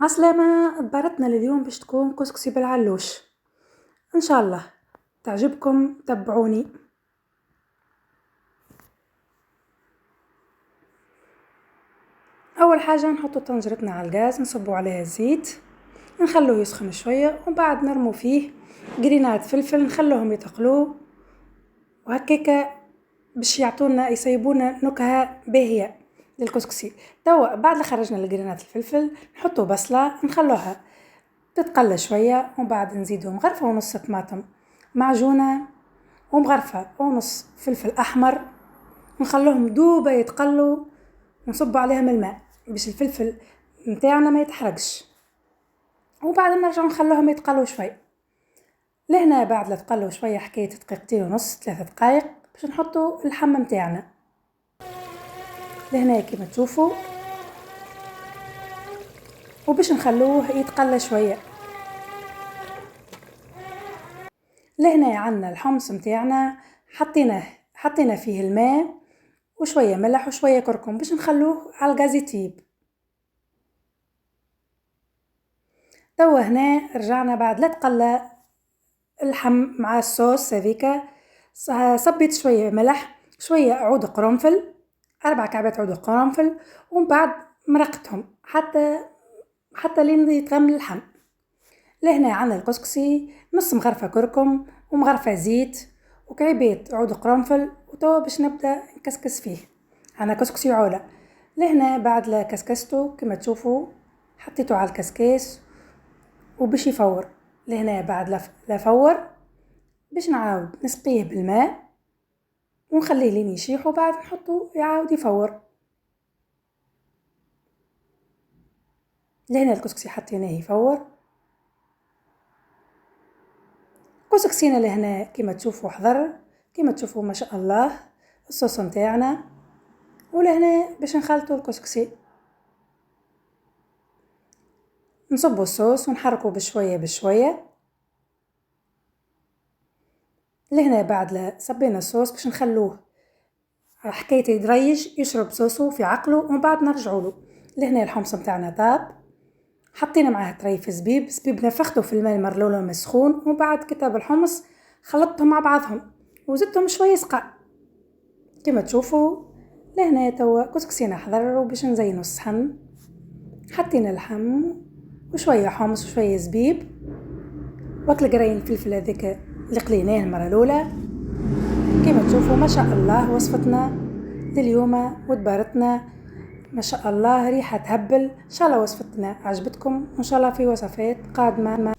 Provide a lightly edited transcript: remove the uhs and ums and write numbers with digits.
عسلامة. بارتنا لليوم باش تكون كسكسي بالعلوش ان شاء الله تعجبكم، تبعوني. اول حاجة نحطو طنجرتنا على الغاز، نصبو عليها الزيت، نخلوه يسخن شوية ومن بعد نرمو فيه قرينات فلفل، نخلوهم يتقلو وهكاكا باش يعطونا يسيبونا نكهة باهية للكسكسي. توا بعد خرجنا القرينات الفلفل نحطو بصلة نخلوها تتقلى شوية ومن بعد نزيدو مغرفة ونص طماطم معجونة ومغرفة ونص فلفل أحمر، نخلوهم دوبة يتقلوا ونصب عليهم الماء باش الفلفل متاعنا ما يتحرقش، وبعد نرجعو نخلوهم يتقلوا شوي. لهنا بعد لا تقلوا شوية حكاية دقيقتين ونص 3 دقايق باش نحطو اللحم متاعنا. لهنا كيما تشوفوا وباش نخلوه يتقلى شوية. لهنا عندنا الحمص متاعنا حطينا فيه الماء وشوية ملح وشوية كركم باش نخلوه على الغاز يطيب. توا هنا رجعنا بعد لا تقلى اللحم مع الصوص هذيكا، صبيت شوية ملح شوية عود قرنفل 4 كعبات عود قرنفل ومن بعد مرقتهم حتى لين يتغمر اللحم. لهنا عندنا الكسكسي نص مغرفة كركم ومغرفة زيت وكعبات عود قرنفل، وتوا باش نبدأ نكسكس فيه. عندنا كسكسي عولة. لهنا بعد لا كسكستو كما تشوفوا حطيته على الكسكاس وباش يفور. لهنا بعد لا فور باش نعاود نسقيه بالماء ونخليه لين يشيح وبعد نحطه يعاود يفور. لهنا الكسكسي حطيناه يفور. كسكسينا لهنا كما تشوفوا حضر، كما تشوفوا ما شاء الله الصوص متاعنا. ولهنا باش نخلطوا الكسكسي نصبوا الصوص ونحركوا بشوية بشوية. لهنا بعد لا صبينا الصوص باش نخلوه حكاية يدريج يشرب صوصه في عقله ومن بعد نرجعوا له. لهنا الحمص متاعنا طاب، حطينا معاه طريف زبيب نفخته في الماء المرلول المسخون ومن بعد كتاب الحمص خلطتهم مع بعضهم وزدتهم شوية سقاء كما تشوفوا. لهنا توا كسكسينا حضر وباش نزينوا الصحن حطينا اللحم وشوية حمص وشوية زبيب واكل قرين الفلفل هذاك اللي قليناه المرة الأولى. كما تشوفوا ما شاء الله وصفتنا لليوم ودبارتنا ما شاء الله ريحة تهبل. إن شاء الله وصفتنا عجبتكم وإن شاء الله في وصفات قادمة.